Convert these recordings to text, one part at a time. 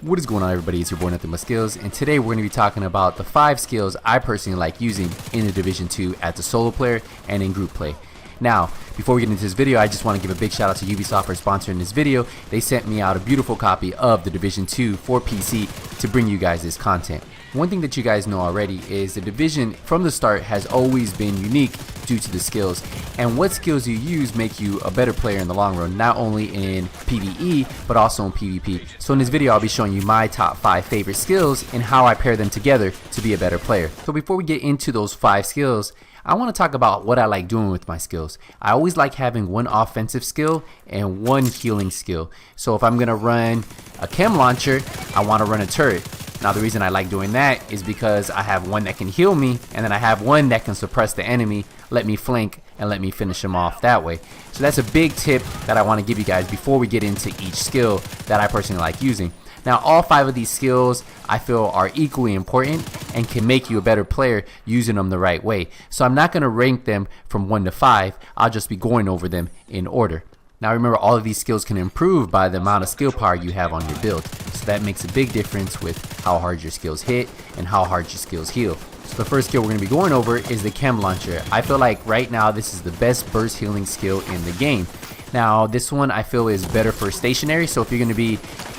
What is going on, everybody? It's your boy Nothing But Skills, and today we're going to be talking about the 5 skills I personally like using in the Division 2 as a solo player and in group play. Now, before we get into this video, I just want to give a big shout out to Ubisoft for sponsoring this video. They sent me out a beautiful copy of the Division 2 for PC to bring you guys this content. One thing that you guys know already is the Division from the start has always been unique due to the skills, and what skills you use make you a better player in the long run, not only in PvE but also in PvP. So in this video I'll be showing you my top 5 favorite skills and how I pair them together to be a better player. So before we get into those 5 skills, I want to talk about what I like doing with my skills. I always like having one offensive skill and one healing skill. So if I'm going to run a chem launcher, I want to run a turret. Now the reason I like doing that is because I have one that can heal me, and then I have one that can suppress the enemy, let me flank, and let me finish him off that way. So that's a big tip that I want to give you guys before we get into each skill that I personally like using. Now all 5 of these skills I feel are equally important and can make you a better player using them the right way. So I'm not going to rank them from 1 to 5, I'll just be going over them in order. Now remember, all of these skills can improve by the amount of skill power you have on your build. So that makes a big difference with how hard your skills hit and how hard your skills heal. So the first skill we're going to be going over is the chem launcher. I feel like right now this is the best burst healing skill in the game. Now this one I feel is better for stationary, so if you're going to be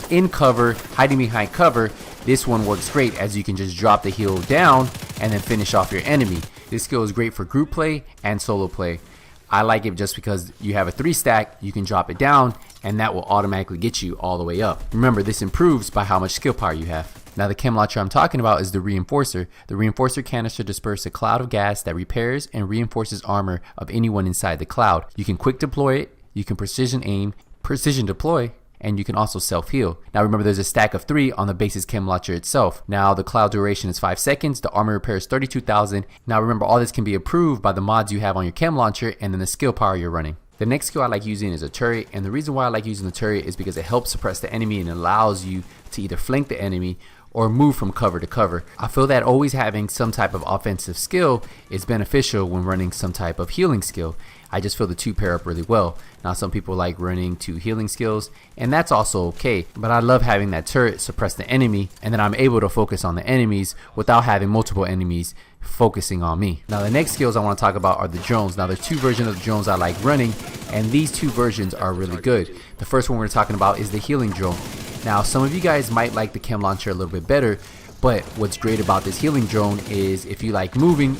in cover, hiding behind cover, this one works great as you can just drop the heal down and then finish off your enemy. This skill is great for group play and solo play. I like it just because you have a 3 stack, you can drop it down and that will automatically get you all the way up. Remember, this improves by how much skill power you have. Now the chem launcher I'm talking about is the reinforcer. The reinforcer canister disperses a cloud of gas that repairs and reinforces armor of anyone inside the cloud. You can quick deploy it, you can precision aim, precision deploy, and you can also self-heal. Now remember, there's a stack of 3 on the base's chem launcher itself. Now the cloud duration is 5 seconds, the armor repair is 32,000. Now remember, all this can be improved by the mods you have on your chem launcher and then the skill power you're running. The next skill I like using is a turret, and the reason why I like using the turret is because it helps suppress the enemy and allows you to either flank the enemy or move from cover to cover. I feel that always having some type of offensive skill is beneficial when running some type of healing skill. I just feel the 2 pair up really well. Now some people like running 2 healing skills, and that's also okay, but I love having that turret suppress the enemy, and then I'm able to focus on the enemies without having multiple enemies focusing on me. Now the next skills I want to talk about are the drones. Now there's 2 versions of the drones I like running, and these 2 versions are really good. The first one we're talking about is the healing drone. Now some of you guys might like the chem launcher a little bit better, but what's great about this healing drone is if you like moving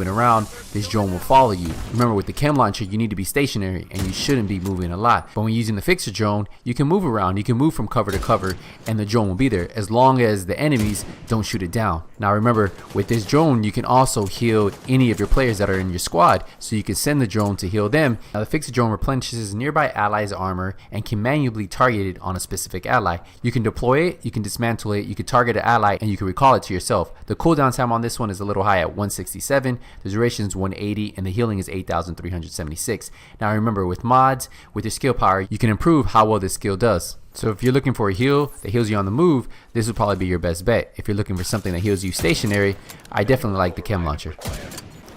around, this drone will follow you. Remember, with the chem launcher you need to be stationary and you shouldn't be moving a lot. But when using the fixer drone, you can move around, you can move from cover to cover, and the drone will be there as long as the enemies don't shoot it down. Now remember, with this drone you can also heal any of your players that are in your squad, so you can send the drone to heal them. Now the fixer drone replenishes nearby allies' armor and can manually target it on a specific ally. You can deploy it, you can dismantle it, you can target an ally, and you can recall it to yourself. The cooldown time on this one is a little high at 167, the duration is 180, and the healing is 8,376. Now remember, with mods, with your skill power, you can improve how well this skill does. So if you're looking for a heal that heals you on the move, this would probably be your best bet. If you're looking for something that heals you stationary, I definitely like the chem launcher.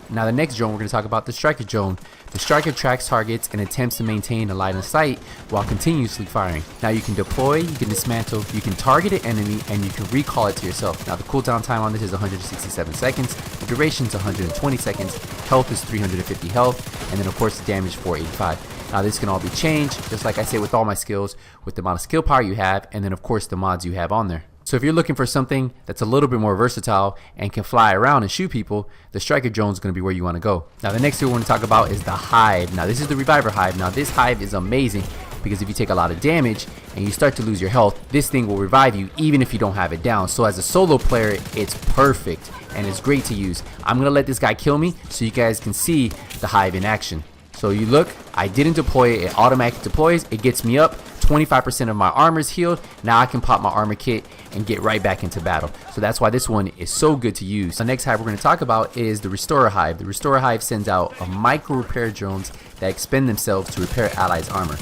Now the next drone we're going to talk about, the striker drone. The striker tracks targets and attempts to maintain a line of sight while continuously firing. Now you can deploy, you can dismantle, you can target an enemy, and you can recall it to yourself. Now the cooldown time on this is 167 seconds, the duration is 120 seconds, health is 350 health, and then of course the damage 485. Now this can all be changed, just like I say with all my skills, with the amount of skill power you have, and then of course the mods you have on there. So if you're looking for something that's a little bit more versatile and can fly around and shoot people, the striker drone is going to be where you want to go. Now the next thing we want to talk about is the hive. Now this is the reviver hive. Now this hive is amazing because if you take a lot of damage and you start to lose your health, this thing will revive you even if you don't have it down. So as a solo player, it's perfect and it's great to use. I'm going to let this guy kill me so you guys can see the hive in action. So you look, I didn't deploy it, it automatically deploys, it gets me up, 25% of my armor is healed. Now I can pop my armor kit and get right back into battle. So that's why this one is so good to use. The next hive we're going to talk about is the Restorer Hive. The Restorer Hive sends out a micro repair drones that expend themselves to repair allies' armor.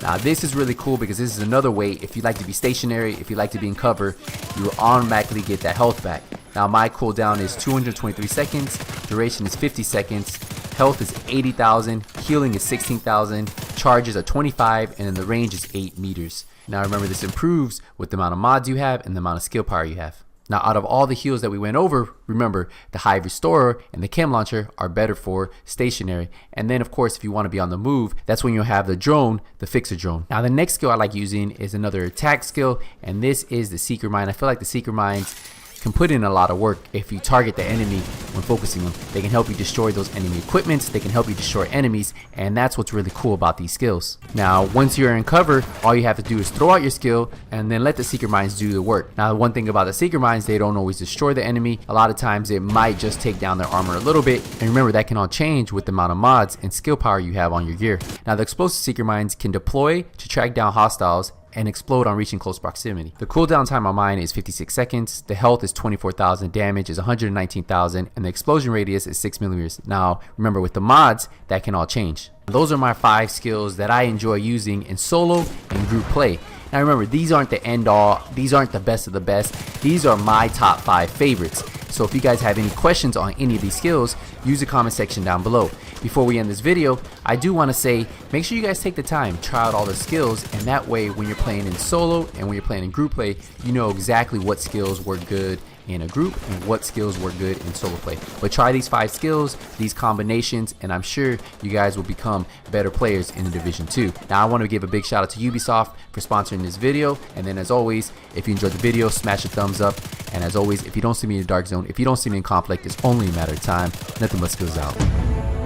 Now this is really cool because this is another way, if you like to be stationary, if you like to be in cover, you will automatically get that health back. Now my cooldown is 223 seconds, duration is 50 seconds, health is 80,000, healing is 16,000, charges are 25, and then the range is 8 meters. Now remember, this improves with the amount of mods you have and the amount of skill power you have. Now out of all the heals that we went over, remember the Hive Restorer and the Chem Launcher are better for stationary. And then of course, if you want to be on the move, that's when you'll have the drone, the Fixer Drone. Now the next skill I like using is another attack skill, and this is the Seeker Mine. I feel like the Seeker Mines can put in a lot of work if you target the enemy when focusing them. They can help you destroy those enemy equipments, they can help you destroy enemies, and that's what's really cool about these skills. Now once you're in cover, all you have to do is throw out your skill and then let the Seeker Mines do the work. Now one thing about the Seeker Mines, they don't always destroy the enemy. A lot of times it might just take down their armor a little bit, and remember that can all change with the amount of mods and skill power you have on your gear. Now the explosive Seeker Mines can deploy to track down hostiles and explode on reaching close proximity. The cooldown time on mine is 56 seconds, the health is 24,000, damage is 119,000, and the explosion radius is 6 millimeters. Now remember, with the mods, that can all change. Those are my 5 skills that I enjoy using in solo and group play. Now remember, these aren't the end all, these aren't the best of the best, these are my top 5 favorites. So if you guys have any questions on any of these skills, use the comment section down below. Before we end this video, I do want to say, make sure you guys take the time, try out all the skills, and that way when you're playing in solo and when you're playing in group play, you know exactly what skills work good in a group and what skills work good in solo play. But try these 5 skills, these combinations, and I'm sure you guys will become better players in the Division 2. Now I want to give a big shout out to Ubisoft for sponsoring this video, and then as always, if you enjoyed the video, smash a thumbs up, and as always, if you don't see me in the dark zone, if you don't see me in conflict, it's only a matter of time. Nothing but skills out.